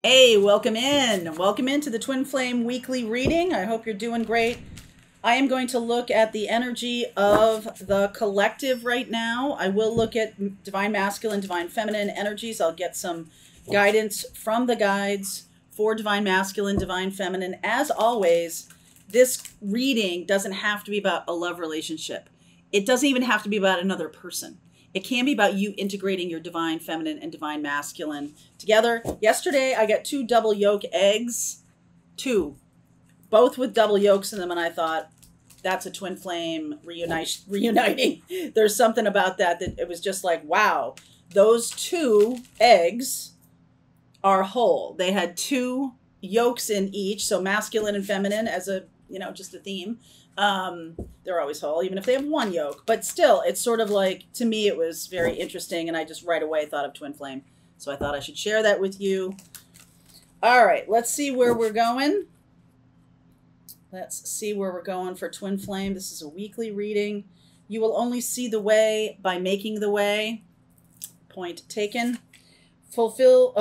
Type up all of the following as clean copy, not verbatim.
Hey, welcome in. Welcome into the Twin Flame weekly reading. I hope you're doing great. I am going to look at the energy of the collective right now. I will look at divine masculine, divine feminine energies. I'll get some guidance from the guides for divine masculine, divine feminine. As always, this reading doesn't have to be about a love relationship. It doesn't even have to be about another person. It can be about you integrating your divine feminine and divine masculine together. Yesterday, I got 2 double yolk eggs. 2. Both with double yolks in them. And I thought, that's a twin flame reuniting. There's something about that it was just like, wow. Those 2 eggs are whole. They had 2 yolks in each. So masculine and feminine as a, just a theme. They're always whole, even if they have 1 yolk, but still, it's sort of like, to me, it was very interesting. And I just right away thought of twin flame. So I thought I should share that with you. All right, let's see where we're going. Let's see where we're going for twin flame. This is a weekly reading. You will only see the way by making the way. Point taken. Fulfill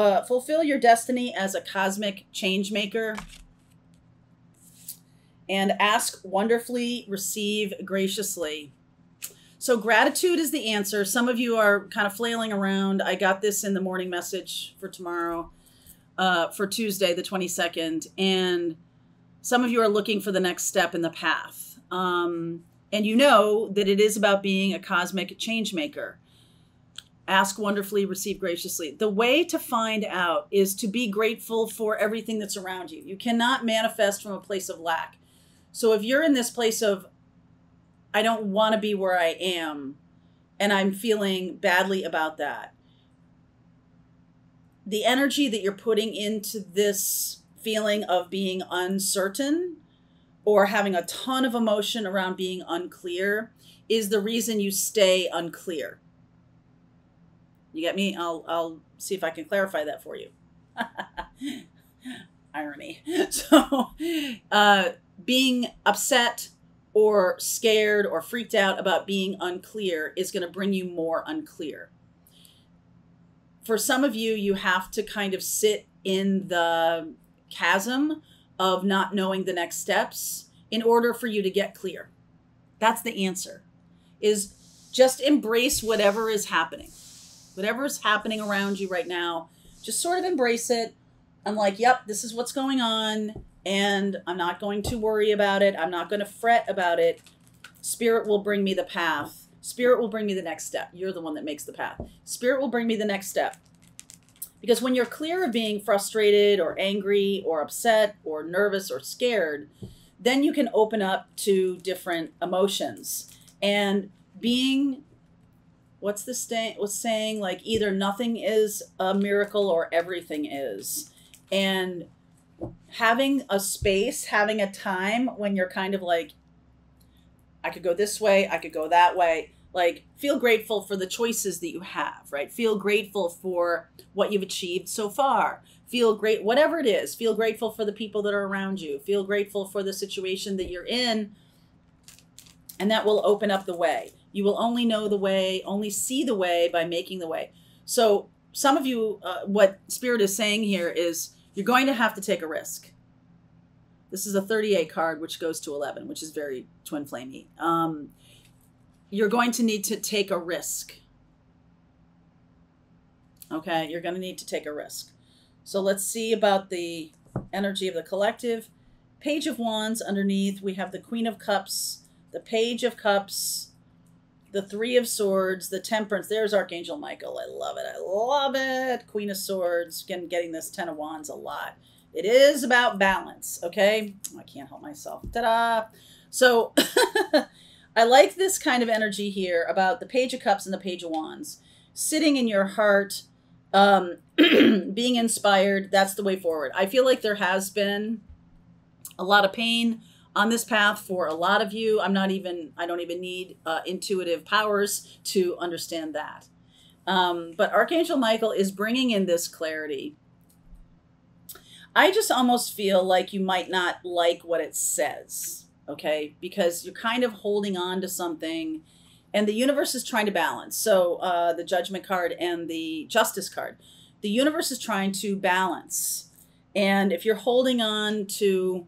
your destiny as a cosmic change maker. And ask wonderfully, receive graciously. So gratitude is the answer. Some of you are kind of flailing around. I got this in the morning message for tomorrow, for Tuesday, the 22nd. And some of you are looking for the next step in the path. And you know that it is about being a cosmic change maker. Ask wonderfully, receive graciously. The way to find out is to be grateful for everything that's around you. You cannot manifest from a place of lack. So if you're in this place of, I don't want to be where I am, and I'm feeling badly about that, the energy that you're putting into this feeling of being uncertain or having a ton of emotion around being unclear is the reason you stay unclear. You get me? I'll see if I can clarify that for you. Irony. So, being upset or scared or freaked out about being unclear is going to bring you more unclear. For some of you, you have to kind of sit in the chasm of not knowing the next steps in order for you to get clear. That's the answer, is just embrace whatever is happening. Whatever is happening around you right now, just sort of embrace it. I'm like, yep, this is what's going on. And I'm not going to worry about it. I'm not going to fret about it. Spirit will bring me the path. Spirit will bring me the next step. You're the one that makes the path. Spirit will bring me the next step. Because when you're clear of being frustrated or angry or upset or nervous or scared, then you can open up to different emotions. And being, what's saying? Like either nothing is a miracle or everything is. And having a space, having a time when you're kind of like, I could go this way, I could go that way. Like, feel grateful for the choices that you have, right? Feel grateful for what you've achieved so far. Feel great, whatever it is. Feel grateful for the people that are around you. Feel grateful for the situation that you're in. And that will open up the way. You will only know the way, only see the way by making the way. So some of you, what Spirit is saying here is, you're going to have to take a risk. This is a 38 card, which goes to 11, which is very twin flamey. You're going to need to take a risk. Okay, you're going to need to take a risk. So let's see about the energy of the collective. Page of Wands underneath. We have the Queen of Cups, the Page of Cups, the 3 of Swords, the Temperance. There's Archangel Michael. I love it. I love it. Queen of Swords. Again, getting this 10 of Wands a lot. It is about balance, okay? I can't help myself. Ta-da! So I like this kind of energy here about the Page of Cups and the Page of Wands. Sitting in your heart, being inspired, that's the way forward. I feel like there has been a lot of pain on this path for a lot of you. I don't even need intuitive powers to understand that. But Archangel Michael is bringing in this clarity. I just almost feel like you might not like what it says, okay? Because you're kind of holding on to something and the universe is trying to balance. So the Judgment card and the Justice card. The universe is trying to balance And if you're holding on to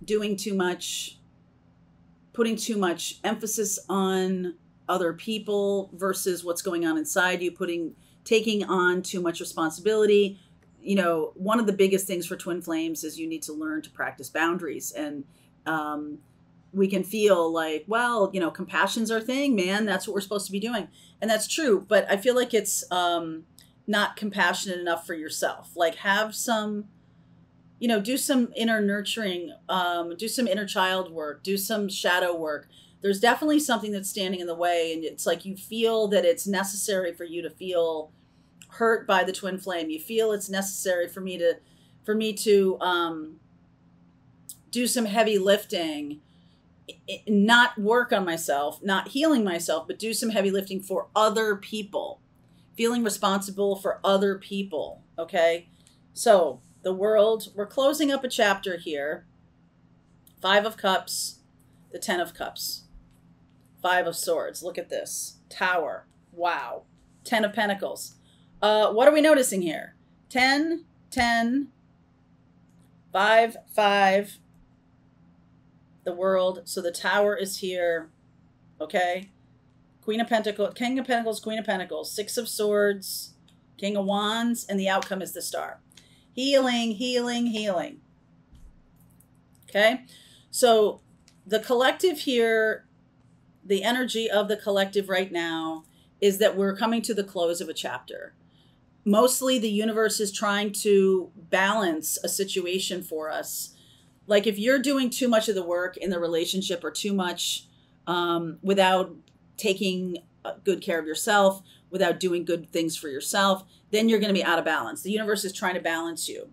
doing too much, putting too much emphasis on other people versus what's going on inside you, taking on too much responsibility, you know, one of the biggest things for twin flames is you need to learn to practice boundaries. And we can feel like, well, you know, compassion's our thing, man. That's what we're supposed to be doing. And that's true. But I feel like it's not compassionate enough for yourself. Like, have some, you know, do some inner nurturing, do some inner child work, do some shadow work. There's definitely something that's standing in the way. And it's like you feel that it's necessary for you to feel hurt by the twin flame. You feel it's necessary for me to do some heavy lifting, not work on myself, not healing myself, but do some heavy lifting for other people, feeling responsible for other people. Okay. So the world, we're closing up a chapter here. 5 of Cups, the 10 of Cups, 5 of Swords. Look at this. Tower. Wow. 10 of Pentacles. What are we noticing here? 10, 10, 5, 5, the world. So the Tower is here. Okay. Queen of Pentacles, King of Pentacles, Queen of Pentacles, 6 of Swords, King of Wands, and the outcome is the Star. Healing, healing, healing. Okay. So the collective here, the energy of the collective right now is that we're coming to the close of a chapter. Mostly the universe is trying to balance a situation for us. Like if you're doing too much of the work in the relationship or too much without taking good care of yourself, without doing good things for yourself, then you're going to be out of balance. The universe is trying to balance you.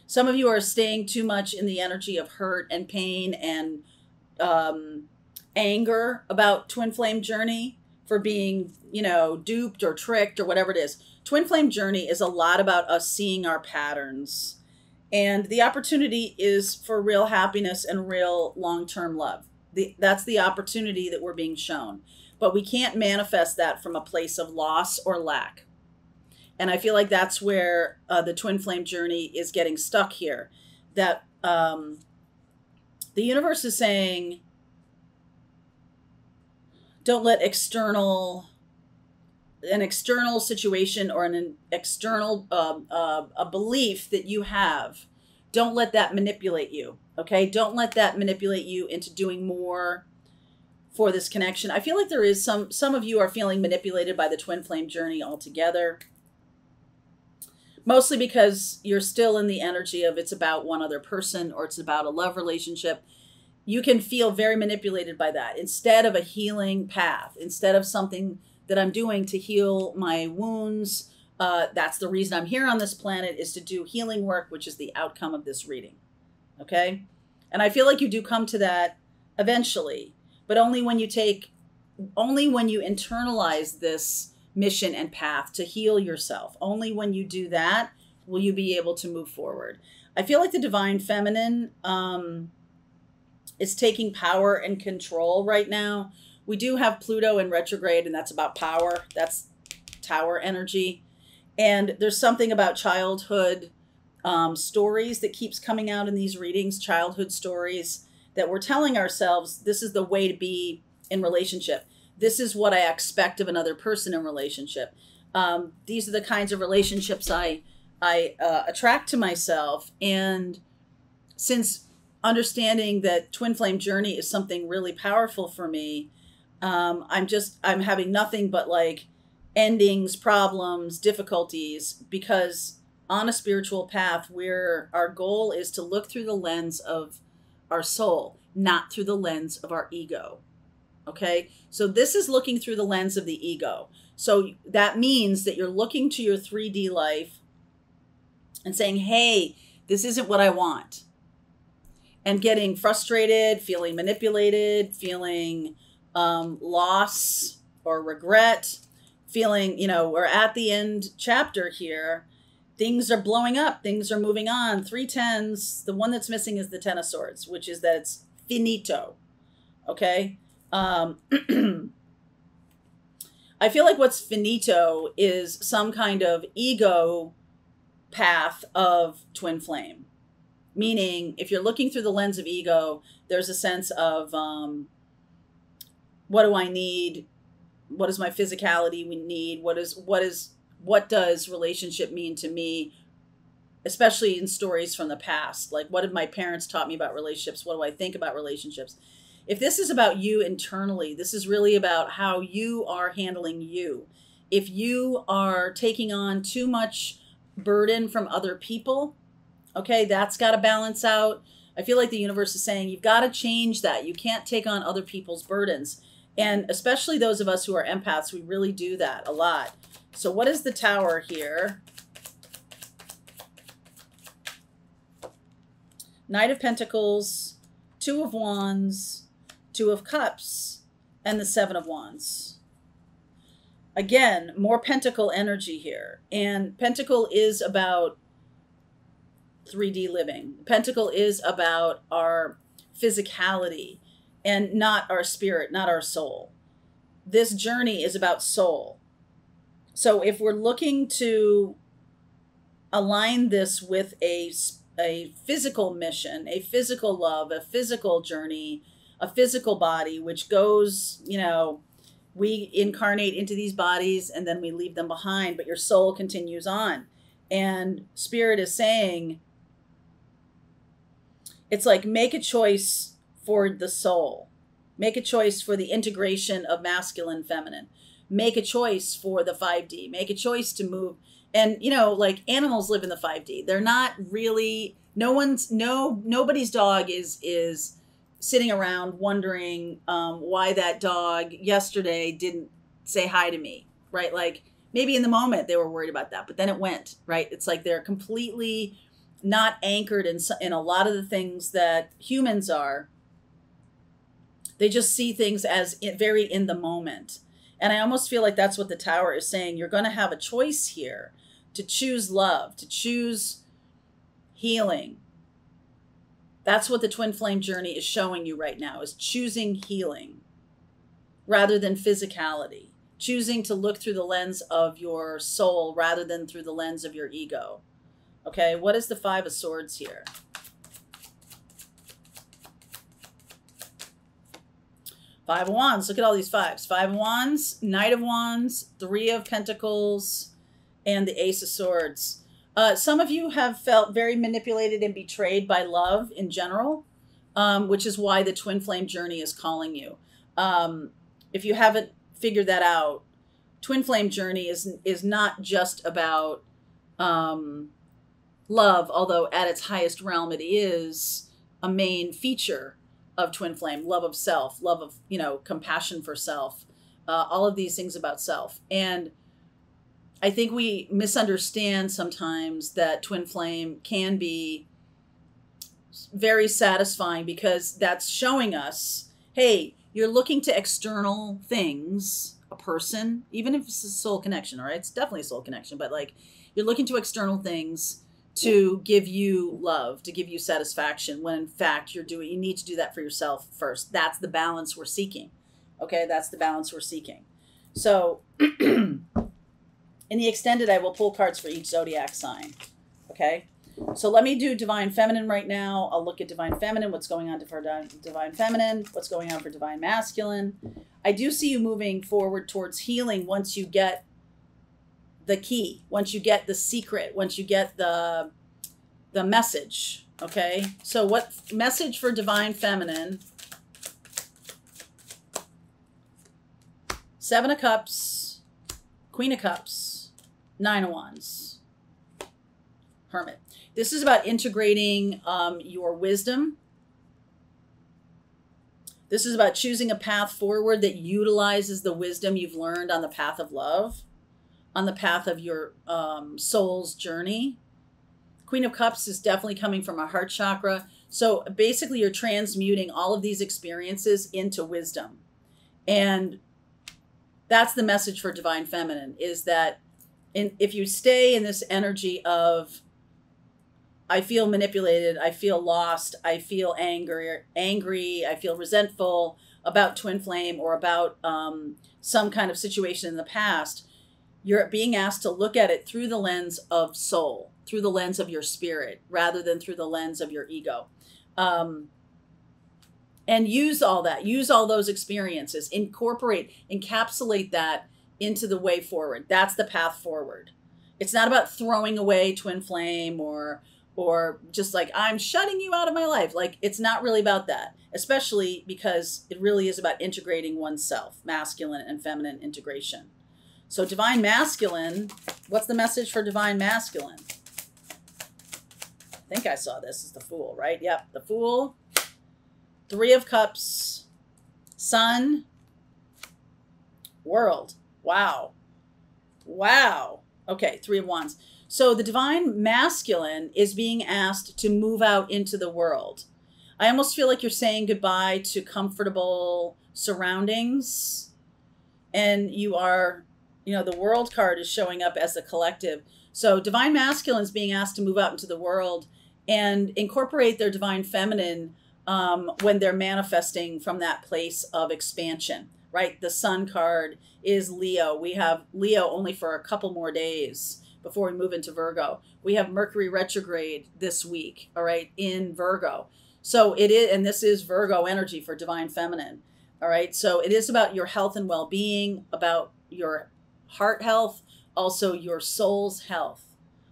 Some of you are staying too much in the energy of hurt and pain and anger about twin flame journey for being, you know, duped or tricked or whatever it is. Twin flame journey is a lot about us seeing our patterns. And the opportunity is for real happiness and real long-term love. That's the opportunity that we're being shown. But we can't manifest that from a place of loss or lack. And I feel like that's where the twin flame journey is getting stuck here. That the universe is saying, don't let an external situation or an external a belief that you have, don't let that manipulate you. Okay, don't let that manipulate you into doing more for this connection. I feel like there is some of you are feeling manipulated by the twin flame journey altogether. Mostly because you're still in the energy of it's about one other person or it's about a love relationship. You can feel very manipulated by that instead of a healing path, instead of something that I'm doing to heal my wounds. That's the reason I'm here on this planet, is to do healing work, which is the outcome of this reading. Okay. And I feel like you do come to that eventually, but only when you internalize this mission and path to heal yourself. Only when you do that will you be able to move forward. I feel like the divine feminine is taking power and control right now. We do have Pluto in retrograde, and that's about power. That's Tower energy. And there's something about childhood stories that keeps coming out in these readings, childhood stories that we're telling ourselves, this is the way to be in relationship. This is what I expect of another person in relationship. These are the kinds of relationships I attract to myself. And since understanding that twin flame journey is something really powerful for me, I'm having nothing but like endings, problems, difficulties, because on a spiritual path where our goal is to look through the lens of our soul, not through the lens of our ego. Okay. So this is looking through the lens of the ego. So that means that you're looking to your 3D life and saying, hey, this isn't what I want. And getting frustrated, feeling manipulated, feeling loss or regret, feeling, you know, we're at the end chapter here. Things are blowing up. Things are moving on. 3 tens. The one that's missing is the 10 of Swords, which is that it's finito. Okay. I feel like what's finito is some kind of ego path of twin flame. Meaning, if you're looking through the lens of ego, there's a sense of what do I need? What does my physicality need? What does relationship mean to me? Especially in stories from the past. Like, what have my parents taught me about relationships? What do I think about relationships? If this is about you internally, this is really about how you are handling you. If you are taking on too much burden from other people, okay, that's got to balance out. I feel like the universe is saying you've got to change that. You can't take on other people's burdens. And especially those of us who are empaths, we really do that a lot. So what is the Tower here? Knight of Pentacles, Two of Wands, Two of Cups, and the Seven of Wands. Again, more Pentacle energy here. And Pentacle is about 3D living. Pentacle is about our physicality and not our spirit, not our soul. This journey is about soul. So if we're looking to align this with a physical mission, a physical love, a physical journey, a physical body, which goes, you know, we incarnate into these bodies and then we leave them behind, but your soul continues on. And Spirit is saying, it's like, make a choice for the soul. Make a choice for the integration of masculine, feminine. Make a choice for the 5D. Make a choice to move. And, you know, like, animals live in the 5D. They're not really, nobody's dog is sitting around wondering why that dog yesterday didn't say hi to me, right? Like, maybe in the moment they were worried about that, but then it went, right? It's like they're completely not anchored in a lot of the things that humans are. They just see things as very in the moment. And I almost feel like that's what the Tower is saying. You're going to have a choice here to choose love, to choose healing. That's what the twin flame journey is showing you right now, is choosing healing rather than physicality. Choosing to look through the lens of your soul rather than through the lens of your ego. Okay, what is the Five of Swords here? Five of Wands. Look at all these fives. Five of Wands, Knight of Wands, Three of Pentacles, and the Ace of Swords. Some of you have felt very manipulated and betrayed by love in general, which is why the twin flame journey is calling you. If you haven't figured that out, twin flame journey is not just about love, although at its highest realm it is a main feature of twin flame. Love of self, love of, you know, compassion for self, all of these things about self. And I think we misunderstand sometimes that twin flame can be very satisfying, because that's showing us, hey, you're looking to external things, a person, even if it's a soul connection, all right? It's definitely a soul connection, but like, you're looking to external things to give you love, to give you satisfaction, when in fact you need to do that for yourself first. That's the balance we're seeking. Okay, that's the balance we're seeking. So in the extended, I will pull cards for each zodiac sign. Okay, so let me do Divine Feminine right now. I'll look at Divine Feminine, what's going on for Divine Feminine, what's going on for Divine Masculine. I do see you moving forward towards healing once you get the key, once you get the secret, once you get the message. Okay, so what message for Divine Feminine? Seven of Cups, Queen of Cups, Nine of Wands, Hermit. This is about integrating your wisdom. This is about choosing a path forward that utilizes the wisdom you've learned on the path of love, on the path of your soul's journey. Queen of Cups is definitely coming from a heart chakra. So basically you're transmuting all of these experiences into wisdom. And that's the message for Divine Feminine, is that if you stay in this energy of, I feel manipulated, I feel lost, I feel angry, I feel resentful about twin flame or about some kind of situation in the past, You're being asked to look at it through the lens of soul, through the lens of your spirit, rather than through the lens of your ego. And use all that, use all those experiences, encapsulate that into the way forward. That's the path forward. It's not about throwing away twin flame or just like, I'm shutting you out of my life. Like, it's not really about that, especially because it really is about integrating oneself, masculine and feminine integration. So divine masculine, what's the message for divine masculine? I think I saw this as the Fool, right? Yep, the Fool. 3 of Cups, Sun, World. Wow. Wow. Okay, 3 of Wands. So the divine masculine is being asked to move out into the world. I almost feel like you're saying goodbye to comfortable surroundings. And you are, the World card is showing up as a collective. So divine masculine is being asked to move out into the world and incorporate their divine feminine when they're manifesting from that place of expansion, right? The Sun card is Leo. We have Leo only for a couple more days before we move into Virgo. We have Mercury retrograde this week, all right, in Virgo. So it is, and this is Virgo energy for divine feminine, all right? So it is about your health and well-being, about your heart health, also your soul's health.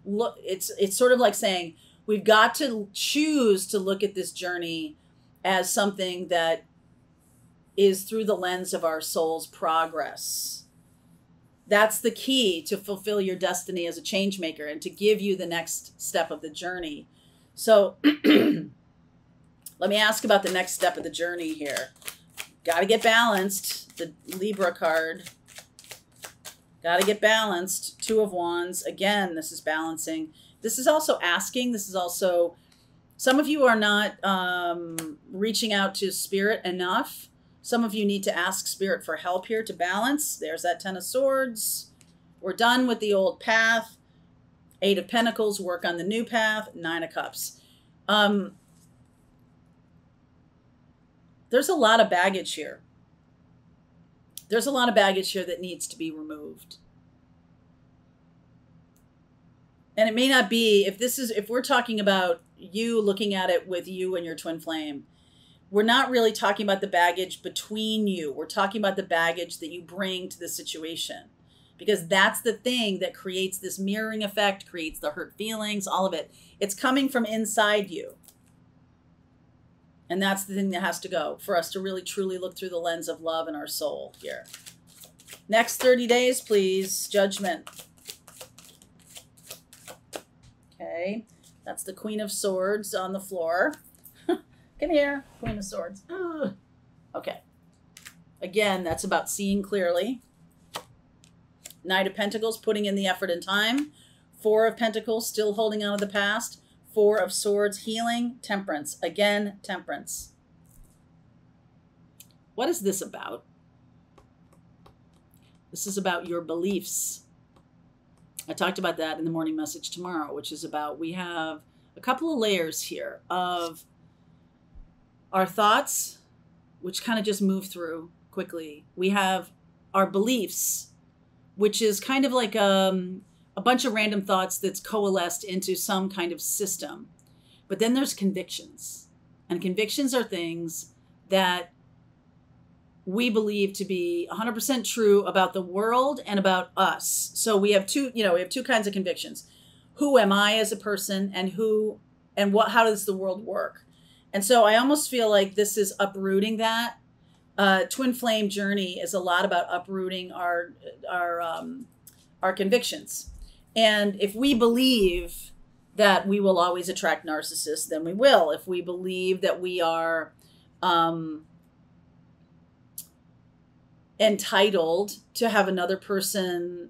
Look, it's sort of like saying, we've got to choose to look at this journey as something that is through the lens of our soul's progress. That's the key to fulfill your destiny as a change maker and to give you the next step of the journey. So let me ask about the next step of the journey here. Got to get balanced. The Libra card. Got to get balanced. 2 of Wands. Again, this is balancing. This is also asking. This is also, some of you are not reaching out to spirit enough. Some of you need to ask spirit for help here to balance. There's that 10 of Swords. We're done with the old path. 8 of Pentacles, work on the new path. 9 of Cups. There's a lot of baggage here. There's a lot of baggage here that needs to be removed. And it may not be, if we're talking about you looking at it with you and your twin flame, we're not really talking about the baggage between you. We're talking about the baggage that you bring to the situation, because that's the thing that creates this mirroring effect, creates the hurt feelings, all of it. It's coming from inside you. And that's the thing that has to go for us to really truly look through the lens of love in our soul here. Next 30 days, please. Judgment. Okay. That's the Queen of Swords on the floor. Come here, Queen of Swords. Ugh. Okay. Again, that's about seeing clearly. Knight of Pentacles, putting in the effort and time. 4 of Pentacles, still holding on to the past. 4 of Swords, healing. Temperance. Again, temperance. What is this about? This is about your beliefs. I talked about that in the morning message tomorrow, which is about, we have a couple of layers here of our thoughts, which kind of just move through quickly. We have our beliefs, which is kind of like a bunch of random thoughts that's coalesced into some kind of system. But then there's convictions. And convictions are things that we believe to be 100% true about the world and about us. So we have two kinds of convictions. Who am I as a person, and how does the world work? And so I almost feel like this is uprooting that. Twin flame journey is a lot about uprooting our convictions. And if we believe that we will always attract narcissists, then we will. If we believe that we are entitled to have another person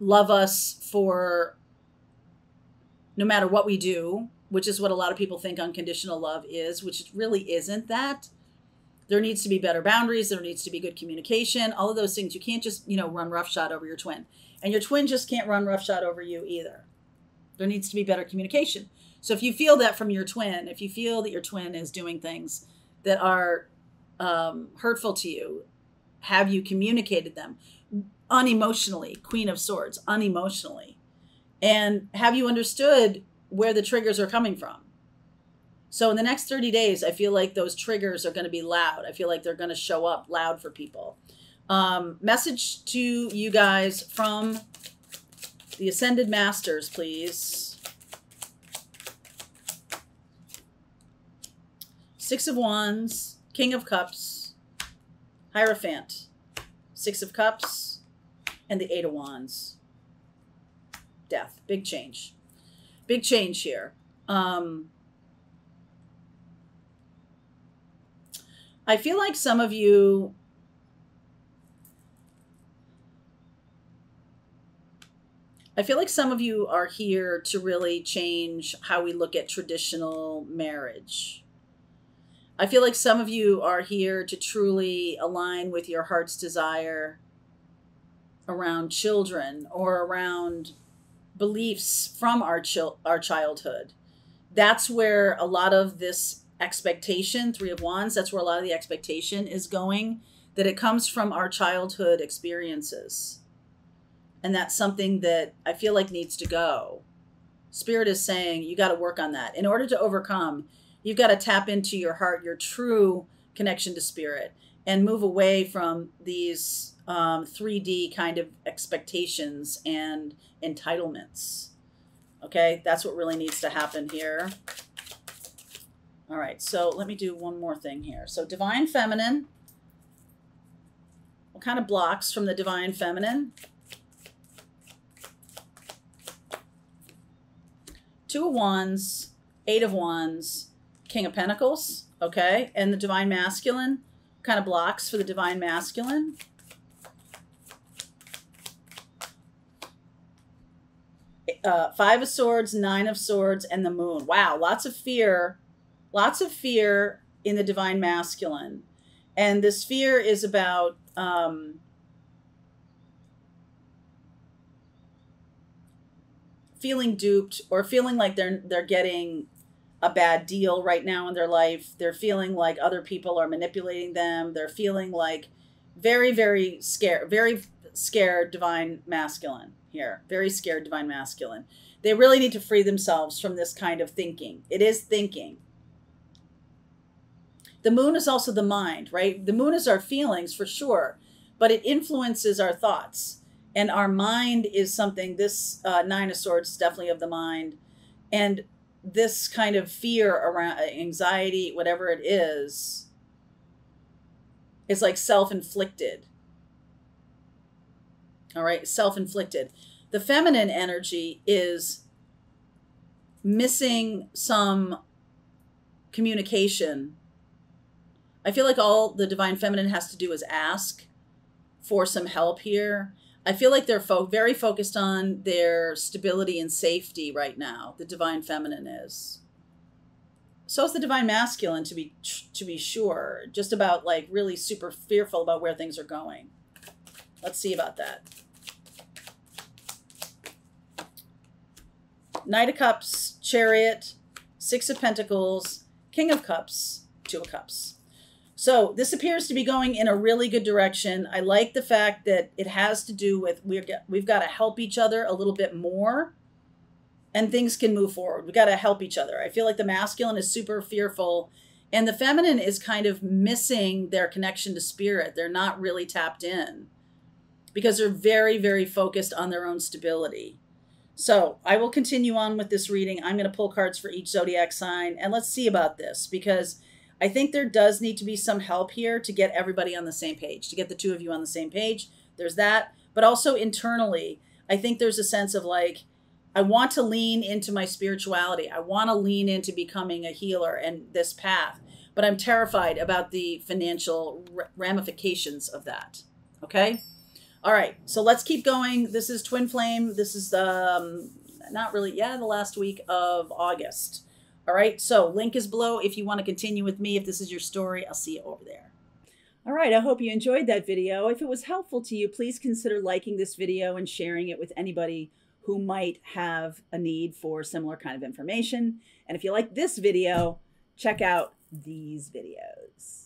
love us for no matter what we do, which is what a lot of people think unconditional love is, which really isn't that. There needs to be better boundaries. There needs to be good communication, all of those things. You can't just, run roughshod over your twin. And your twin just can't run roughshod over you either. There needs to be better communication. So if you feel that from your twin, if you feel that your twin is doing things that are hurtful to you, have you communicated them unemotionally? Queen of Swords, unemotionally. And have you understood where the triggers are coming from? So in the next 30 days, I feel like those triggers are going to be loud. I feel like they're going to show up loud for people. Message to you guys from the Ascended Masters, please. Six of Wands, King of Cups, Hierophant, Six of Cups, and the Eight of Wands. Death. Big change. Big change here. I feel like some of you are here to really change how we look at traditional marriage. I feel like some of you are here to truly align with your heart's desire around children or around beliefs from our childhood. That's where a lot of this expectation, Three of Wands, that's where a lot of the expectation is going, that it comes from our childhood experiences. And that's something that I feel like needs to go. Spirit is saying you got to work on that. In order to overcome, you've got to tap into your heart, your true connection to spirit, and move away from these 3D kind of expectations and entitlements. Okay, that's what really needs to happen here. All right, so let me do one more thing here. So Divine Feminine. What kind of blocks from the Divine Feminine? Two of Wands, Eight of Wands, King of Pentacles. Okay, and the Divine Masculine. What kind of blocks for the Divine Masculine? Five of Swords, Nine of Swords, and the Moon. Wow, lots of fear. Lots of fear in the Divine Masculine. And this fear is about feeling duped or feeling like they're getting a bad deal right now in their life. They're feeling like other people are manipulating them. They're feeling like very, very scared Divine Masculine here. Very scared Divine Masculine. They really need to free themselves from this kind of thinking. It is thinking. The Moon is also the mind, right? The Moon is our feelings for sure, but it influences our thoughts. And our mind is something, this Nine of Swords is definitely of the mind. And this kind of fear around anxiety, whatever it is like self-inflicted. All right, self-inflicted. The feminine energy is missing some communication. I feel like all the Divine Feminine has to do is ask for some help here. I feel like they're very focused on their stability and safety right now. The Divine Feminine is. So is the Divine Masculine, to be sure. Just about like really super fearful about where things are going. Let's see about that. Knight of Cups, Chariot, Six of Pentacles, King of Cups, Two of Cups. So this appears to be going in a really good direction. I like the fact that it has to do with we've got to help each other a little bit more and things can move forward. We've got to help each other. I feel like the masculine is super fearful and the feminine is kind of missing their connection to spirit. They're not really tapped in because they're very, very focused on their own stability. So I will continue on with this reading. I'm going to pull cards for each zodiac sign and let's see about this because I think there does need to be some help here to get everybody on the same page, to get the two of you on the same page. There's that. But also internally, I think there's a sense of like, I want to lean into my spirituality. I want to lean into becoming a healer and this path. But I'm terrified about the financial ramifications of that. Okay? All right. So let's keep going. This is Twin Flame. This is not really, the last week of August. All right, so link is below if you want to continue with me. If this is your story, I'll see you over there. All right, I hope you enjoyed that video. If it was helpful to you, please consider liking this video and sharing it with anybody who might have a need for similar kind of information. And if you like this video, check out these videos.